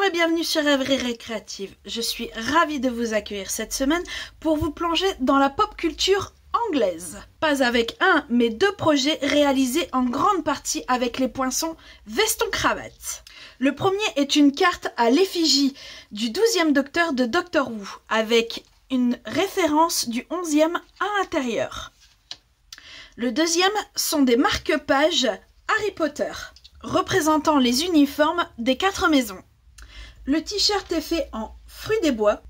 et bienvenue sur Rêverie Récréative. Je suis ravie de vous accueillir cette semaine pour vous plonger dans la pop culture anglaise. Pas avec un, mais deux projets réalisés en grande partie avec les poinçons veston-cravate. Le premier est une carte à l'effigie du 12e Docteur de Doctor Who, avec une référence du 11e à l'intérieur. Le deuxième sont des marque-pages Harry Potter, représentant les uniformes des 4 maisons. Le t-shirt est fait en fruits des bois,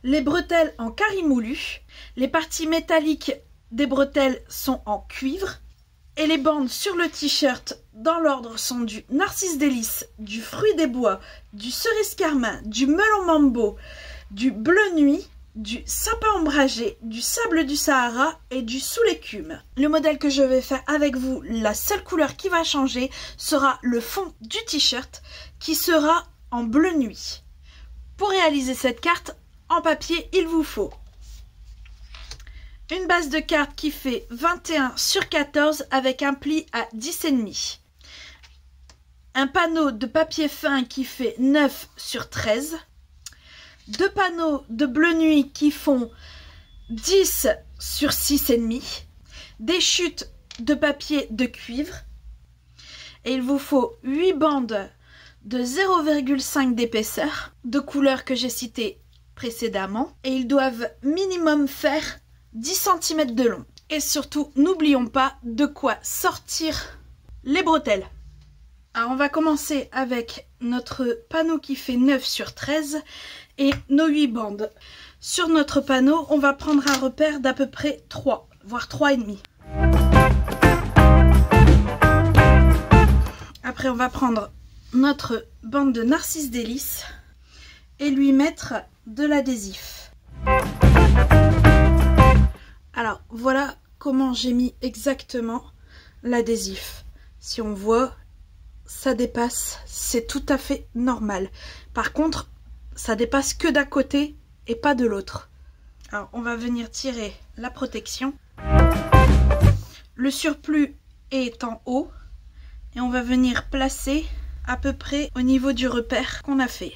les bretelles en carimoulu, les parties métalliques des bretelles sont en cuivre, et les bandes sur le t-shirt dans l'ordre sont du narcisse délice, du fruit des bois, du cerise carmin, du melon mambo, du bleu nuit, du sapin ombragé, du sable du Sahara et du sous l'écume. Le modèle que je vais faire avec vous, la seule couleur qui va changer sera le fond du t-shirt qui sera en bleu nuit. Pour réaliser cette carte en papier, il vous faut une base de carte qui fait 21 sur 14 avec un pli à 10,5. Un panneau de papier fin qui fait 9 sur 13. Deux panneaux de bleu nuit qui font 10 sur 6,5. Des chutes de papier de cuivre. Et il vous faut 8 bandes de 0,5 d'épaisseur, de couleurs que j'ai citées précédemment. Et ils doivent minimum faire 10 cm de long. Et surtout, n'oublions pas de quoi sortir les bretelles. Alors on va commencer avec notre panneau qui fait 9 sur 13 et nos 8 bandes. Sur notre panneau, on va prendre un repère d'à peu près 3, voire 3,5. Après on va prendre notre bande de narcisse délice et lui mettre de l'adhésif. Alors voilà comment j'ai mis exactement l'adhésif. Si on voit, ça dépasse, c'est tout à fait normal. Par contre, ça dépasse que d'un côté et pas de l'autre. Alors on va venir tirer la protection. Le surplus est en haut et on va venir placer à peu près au niveau du repère qu'on a fait.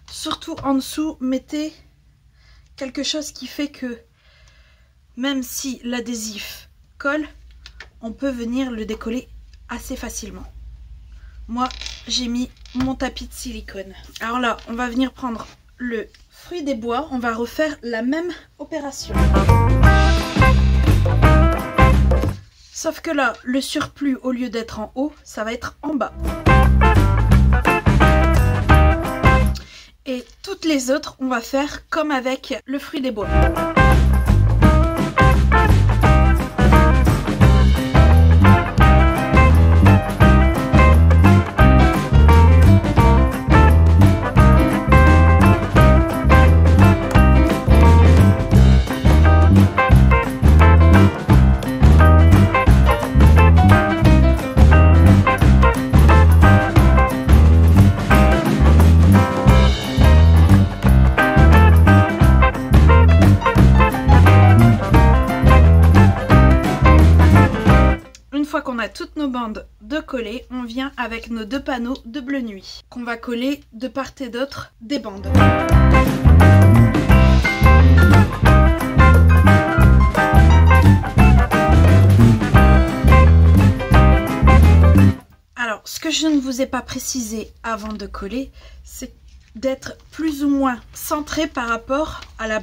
Surtout en dessous, mettez quelque chose qui fait que même si l'adhésif colle, on peut venir le décoller assez facilement. Moi, j'ai mis mon tapis de silicone. Alors là, on va venir prendre le fruit des bois. On va refaire la même opération. Sauf que là, le surplus, au lieu d'être en haut, ça va être en bas. Et toutes les autres, on va faire comme avec le fruit des bois. Qu'on a toutes nos bandes de coller, on vient avec nos deux panneaux de bleu nuit qu'on va coller de part et d'autre des bandes. Alors ce que je ne vous ai pas précisé avant de coller, c'est d'être plus ou moins centré par rapport à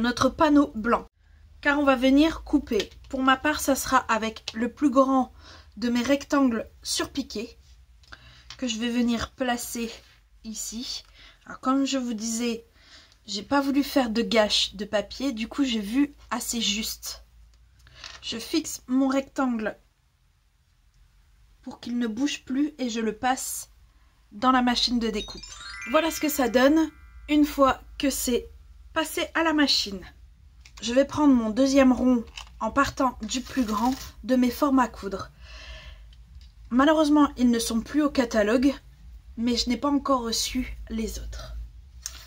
notre panneau blanc, car on va venir couper. Pour ma part, ça sera avec le plus grand de mes rectangles surpiqués que je vais venir placer ici. Alors comme je vous disais, j'ai pas voulu faire de gâche de papier, du coup j'ai vu assez juste. Je fixe mon rectangle pour qu'il ne bouge plus et je le passe dans la machine de découpe. Voilà ce que ça donne une fois que c'est passé à la machine. Je vais prendre mon deuxième rond en partant du plus grand de mes formes à coudre. Malheureusement, ils ne sont plus au catalogue, mais je n'ai pas encore reçu les autres.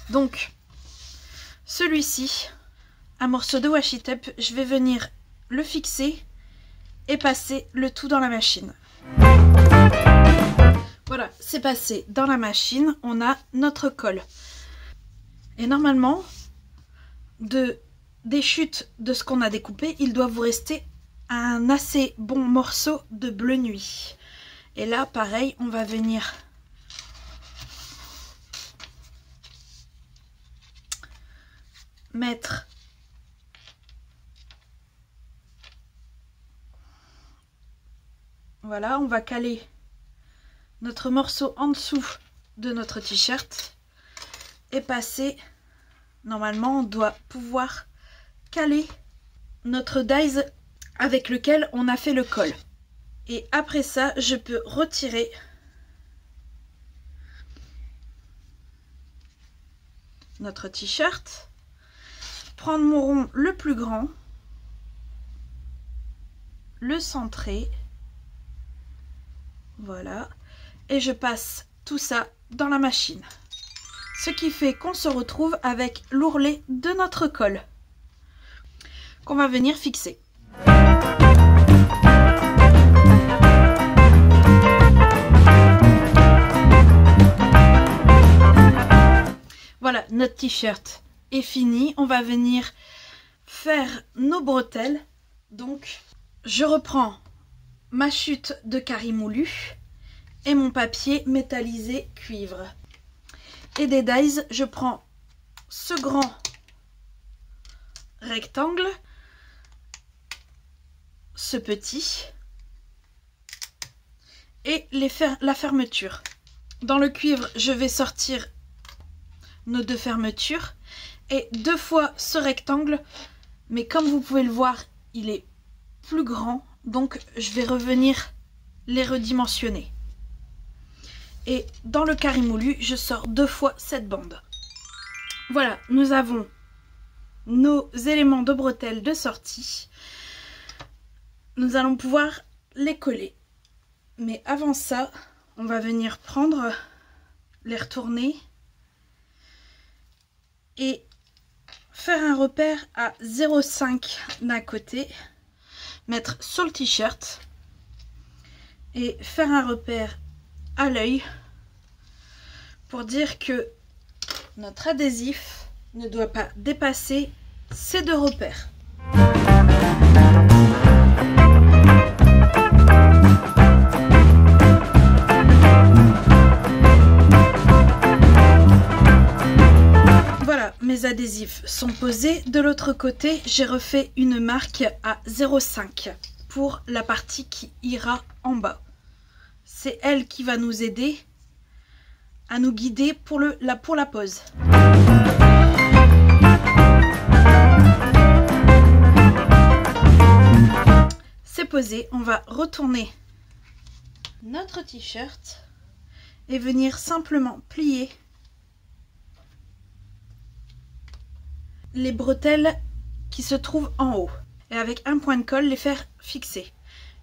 Donc, celui-ci, un morceau de washi tape, je vais venir le fixer et passer le tout dans la machine. Voilà, c'est passé dans la machine, on a notre colle. Et normalement, des chutes de ce qu'on a découpé, il doit vous rester un assez bon morceau de bleu nuit. Et là, pareil, on va venir mettre voilà, on va caler notre morceau en dessous de notre t-shirt et passer. Normalement, on doit pouvoir caler notre dies avec lequel on a fait le col. Et après ça, je peux retirer notre t-shirt, prendre mon rond le plus grand, le centrer, voilà, et je passe tout ça dans la machine. Ce qui fait qu'on se retrouve avec l'ourlet de notre col qu'on va venir fixer. Voilà, notre t-shirt est fini. On va venir faire nos bretelles. Donc, je reprends ma chute de carré moulu et mon papier métallisé cuivre. Et des dies, je prends ce grand rectangle, ce petit et la fermeture. Dans le cuivre, je vais sortir nos deux fermetures et 2 fois ce rectangle, mais comme vous pouvez le voir, il est plus grand, donc je vais revenir les redimensionner. Et dans le carré moulu, je sors 2 fois cette bande. Voilà, nous avons nos éléments de bretelles de sortie. Nous allons pouvoir les coller. Mais avant ça, on va venir prendre, les retourner et faire un repère à 0,5 d'un côté, mettre sur le t-shirt et faire un repère à l'œil pour dire que notre adhésif ne doit pas dépasser ces 2 repères. Voilà, mes adhésifs sont posés. De l'autre côté, j'ai refait une marque à 0,5 pour la partie qui ira en bas. C'est elle qui va nous aider à nous guider pour la pose. C'est posé, on va retourner notre t-shirt et venir simplement plier les bretelles qui se trouvent en haut et avec un point de colle les faire fixer.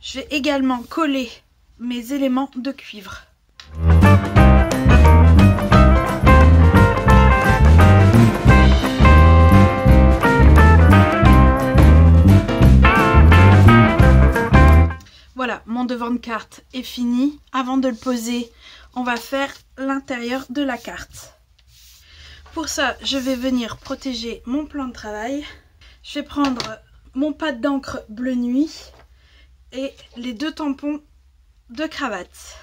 Je vais également coller mes éléments de cuivre. Voilà, mon devant de carte est fini. Avant de le poser, on va faire l'intérieur de la carte. Pour ça, je vais venir protéger mon plan de travail. Je vais prendre mon pad d'encre bleu nuit et les 2 tampons de cravate.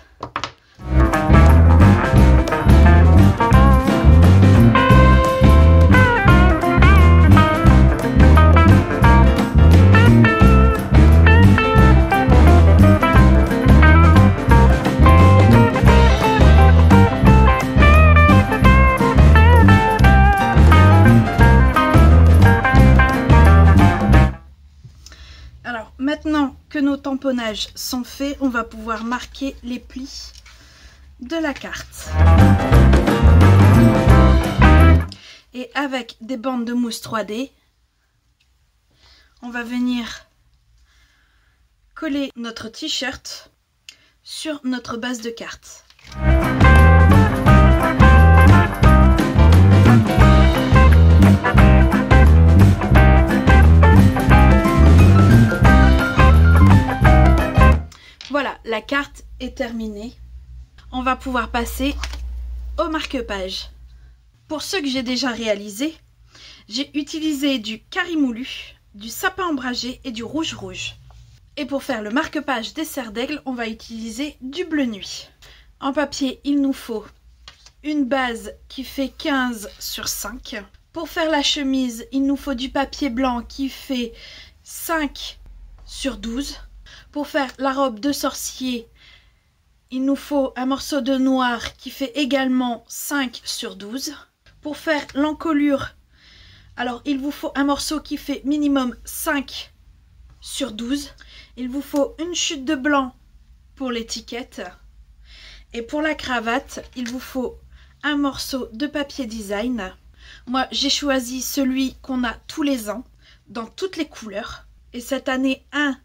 Maintenant que nos tamponnages sont faits, on va pouvoir marquer les plis de la carte. Et avec des bandes de mousse 3D, on va venir coller notre t-shirt sur notre base de carte. Voilà, la carte est terminée. on va pouvoir passer au marque-page. Pour ceux que j'ai déjà réalisés, j'ai utilisé du carimoulu, du sapin ombragé et du rouge. Et pour faire le marque-page des serres d'aigle, on va utiliser du bleu nuit. En papier, il nous faut une base qui fait 15 sur 5. Pour faire la chemise, il nous faut du papier blanc qui fait 5 sur 12. Pour faire la robe de sorcier, il nous faut un morceau de noir qui fait également 5 sur 12. Pour faire l'encolure, alors il vous faut un morceau qui fait minimum 5 sur 12. Il vous faut une chute de blanc pour l'étiquette. Et pour la cravate, il vous faut un morceau de papier design. Moi, j'ai choisi celui qu'on a tous les ans, dans toutes les couleurs. Et cette année, un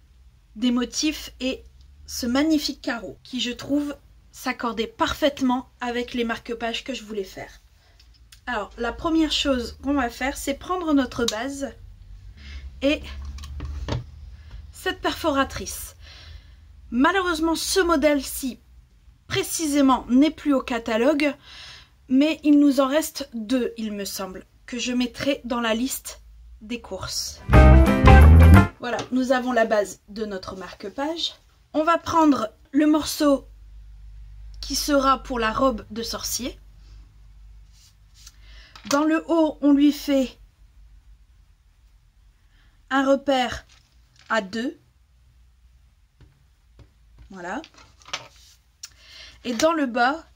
des motifs est ce magnifique carreau, qui je trouve s'accordait parfaitement avec les marque-pages que je voulais faire. Alors, la première chose qu'on va faire, c'est prendre notre base et cette perforatrice. Malheureusement, ce modèle-ci, précisément, n'est plus au catalogue, mais il nous en reste 2, il me semble, que je mettrai dans la liste des courses. Voilà, nous avons la base de notre marque-page. On va prendre le morceau qui sera pour la robe de sorcier. Dans le haut, on lui fait un repère à 2. Voilà. Et dans le bas,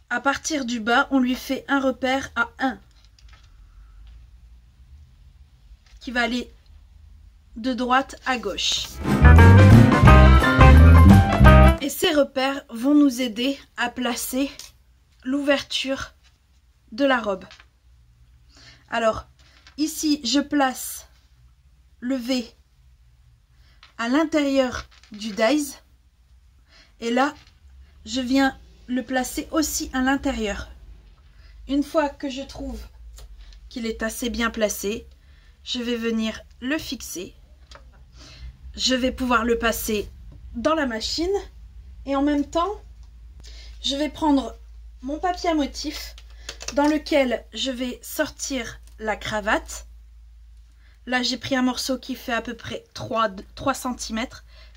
à partir du bas, on lui fait un repère à 1. Qui va aller de droite à gauche. Et ces repères vont nous aider à placer l'ouverture de la robe. Alors, ici, je place le V à l'intérieur du dies. Et là, je viens le placer aussi à l'intérieur. Une fois que je trouve qu'il est assez bien placé, je vais venir le fixer. Je vais pouvoir le passer dans la machine. Et en même temps, je vais prendre mon papier à motif dans lequel je vais sortir la cravate. Là, j'ai pris un morceau qui fait à peu près 3 cm,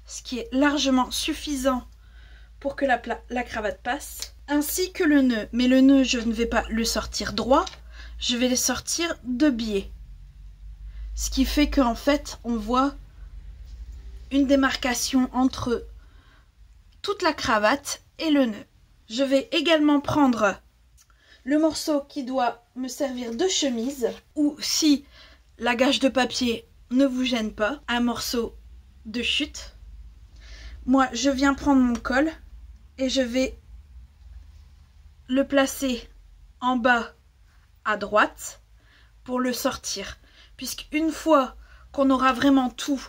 ce qui est largement suffisant pour que la cravate passe. Ainsi que le nœud. Mais le nœud, je ne vais pas le sortir droit, je vais le sortir de biais. Ce qui fait qu'en fait, on voit une démarcation entre toute la cravate et le nœud. Je vais également prendre le morceau qui doit me servir de chemise, ou si la gâche de papier ne vous gêne pas, un morceau de chute. Moi, je viens prendre mon col et je vais le placer en bas à droite pour le sortir. Puisqu'une fois qu'on aura vraiment tout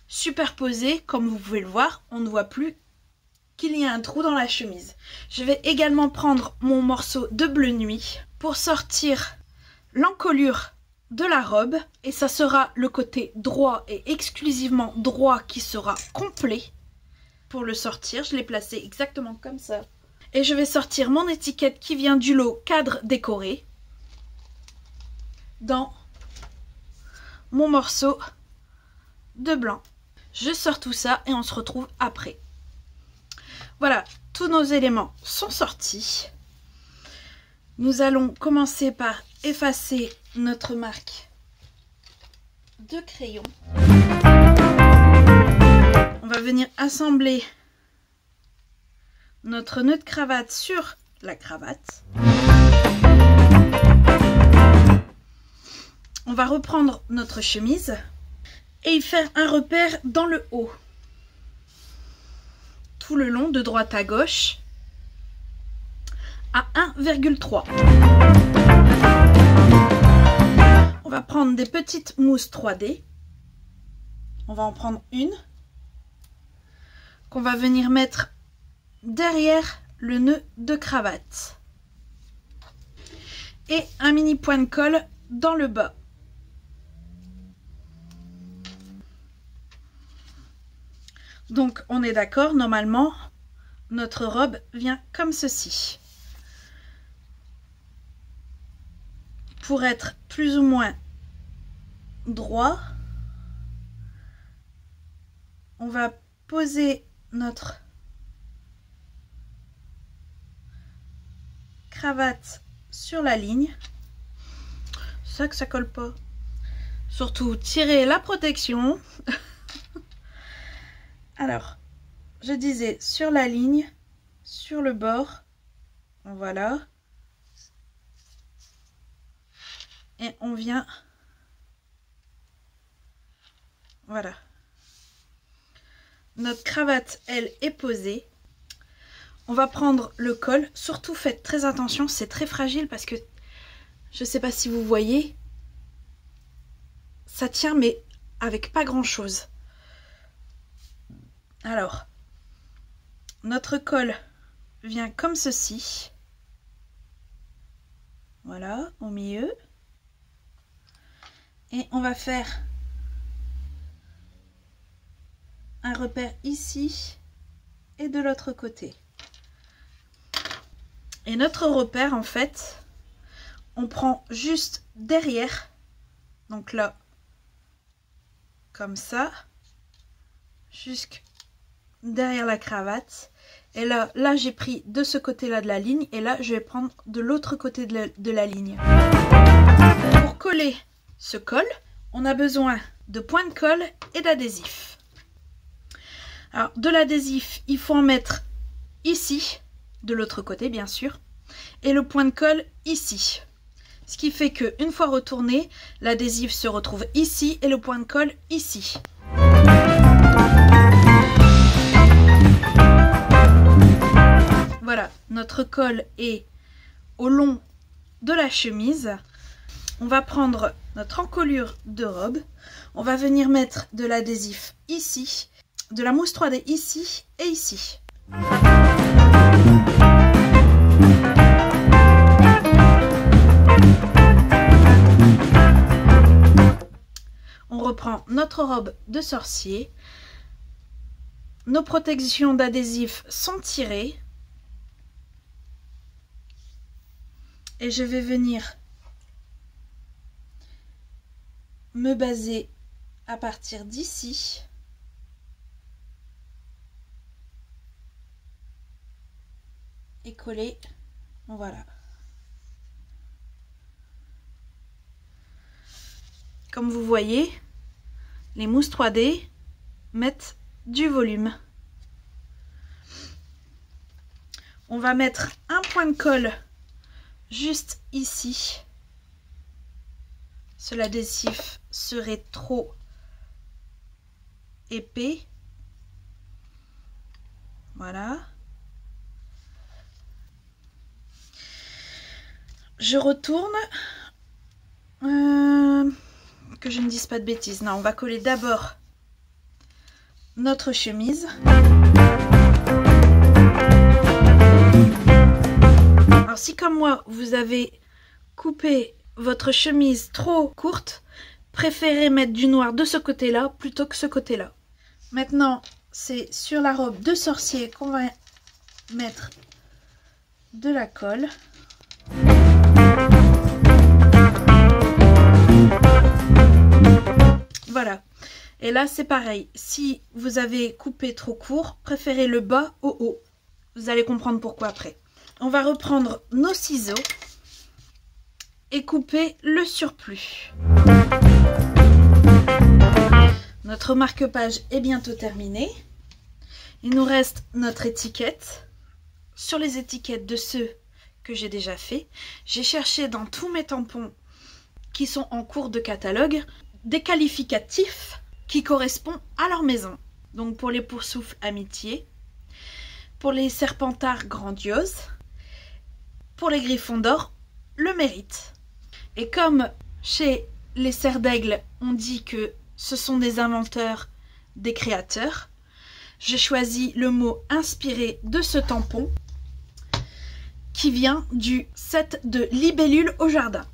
superposé, comme vous pouvez le voir, on ne voit plus qu'il y a un trou dans la chemise. Je vais également prendre mon morceau de bleu nuit pour sortir l'encolure de la robe. Et ça sera le côté droit et exclusivement droit qui sera complet. Pour le sortir, je l'ai placé exactement comme ça. Et je vais sortir mon étiquette qui vient du lot cadre décoré dans mon morceau de blanc. Je sors tout ça et on se retrouve après. Voilà, tous nos éléments sont sortis. Nous allons commencer par effacer notre marque de crayon. On va venir assembler notre nœud de cravate sur la cravate. On va reprendre notre chemise et y faire un repère dans le haut. Tout le long de droite à gauche à 1,3. On va prendre des petites mousses 3D. On va en prendre une qu'on va venir mettre derrière le nœud de cravate. Et un mini point de colle dans le bas. Donc on est d'accord, normalement notre robe vient comme ceci. Pour être plus ou moins droit, on va poser notre cravate sur la ligne. C'est ça que ça colle pas. Surtout tirer la protection. Alors, je disais sur la ligne, sur le bord, voilà. Et on vient, voilà. Notre cravate, elle, est posée. On va prendre le col. Surtout, faites très attention, c'est très fragile parce que, je ne sais pas si vous voyez, ça tient mais avec pas grand-chose. Alors, notre col vient comme ceci. Voilà, au milieu. Et on va faire un repère ici et de l'autre côté. Et notre repère, en fait, on prend juste derrière. Donc là, comme ça, jusque derrière la cravate. Et là j'ai pris de ce côté-là de la ligne. Et là, je vais prendre de l'autre côté de la ligne. Pour coller ce col, on a besoin de point de colle et d'adhésif. Alors, de l'adhésif, il faut en mettre ici, de l'autre côté bien sûr, et le point de colle ici. Ce qui fait que une fois retourné, l'adhésif se retrouve ici et le point de colle ici. Voilà, notre col est au long de la chemise. On va prendre notre encolure de robe. On va venir mettre de l'adhésif ici, de la mousse 3D ici et ici. On reprend notre robe de sorcier. Nos protections d'adhésif sont tirées. Et je vais venir me baser à partir d'ici. Et coller. Voilà. Comme vous voyez, les mousses 3D mettent du volume. On va mettre un point de colle juste ici. L'adhésif serait trop épais. Voilà. Je retourne. Que je ne dise pas de bêtises. Non, on va coller d'abord notre chemise. Alors si comme moi, vous avez coupé votre chemise trop courte, préférez mettre du noir de ce côté-là plutôt que ce côté-là. Maintenant, c'est sur la robe de sorcier qu'on va mettre de la colle. Voilà. Et là, c'est pareil. Si vous avez coupé trop court, préférez le bas au haut. Vous allez comprendre pourquoi après. On va reprendre nos ciseaux et couper le surplus. Notre marque-page est bientôt terminé. Il nous reste notre étiquette. Sur les étiquettes de ceux que j'ai déjà fait, j'ai cherché dans tous mes tampons qui sont en cours de catalogue des qualificatifs qui correspondent à leur maison. Donc pour les Poursoufles Amitié, pour les Serpentards Grandiose, pour les Griffons d'Or, le Mérite. Et comme chez les Serres d'Aigle, on dit que ce sont des inventeurs, des créateurs, j'ai choisi le mot inspiré de ce tampon qui vient du set de Libellule au jardin.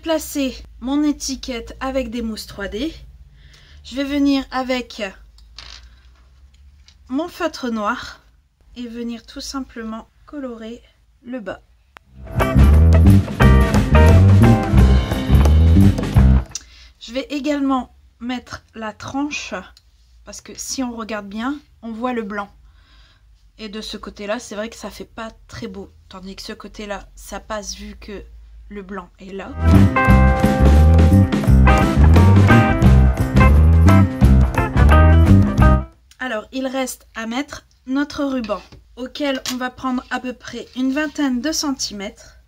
placer mon étiquette avec des mousses 3D. Je vais venir avec mon feutre noir et venir tout simplement colorer le bas. Je vais également mettre la tranche parce que si on regarde bien, on voit le blanc. Et de ce côté-là, c'est vrai que ça fait pas très beau. Tandis que ce côté-là, ça passe vu que le blanc est là. Alors, il reste à mettre notre ruban, auquel on va prendre à peu près une vingtaine de centimètres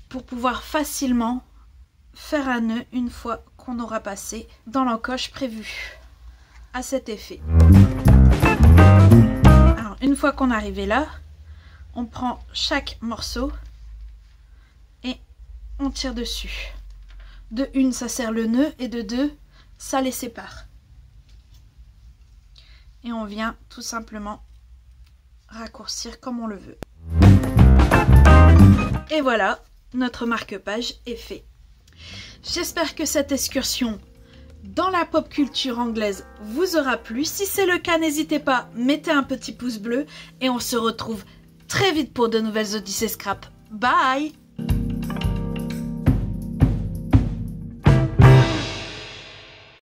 pour pouvoir facilement faire un nœud une fois qu'on aura passé dans l'encoche prévue à cet effet. Alors, une fois qu'on est arrivé là, on prend chaque morceau et on tire dessus. De une, ça serre le nœud et de deux, ça les sépare. Et on vient tout simplement raccourcir comme on le veut. Et voilà, notre marque-page est fait. J'espère que cette excursion dans la pop culture anglaise vous aura plu. Si c'est le cas, n'hésitez pas, mettez un petit pouce bleu et on se retrouve très vite pour de nouvelles Odyssées Scrap. Bye!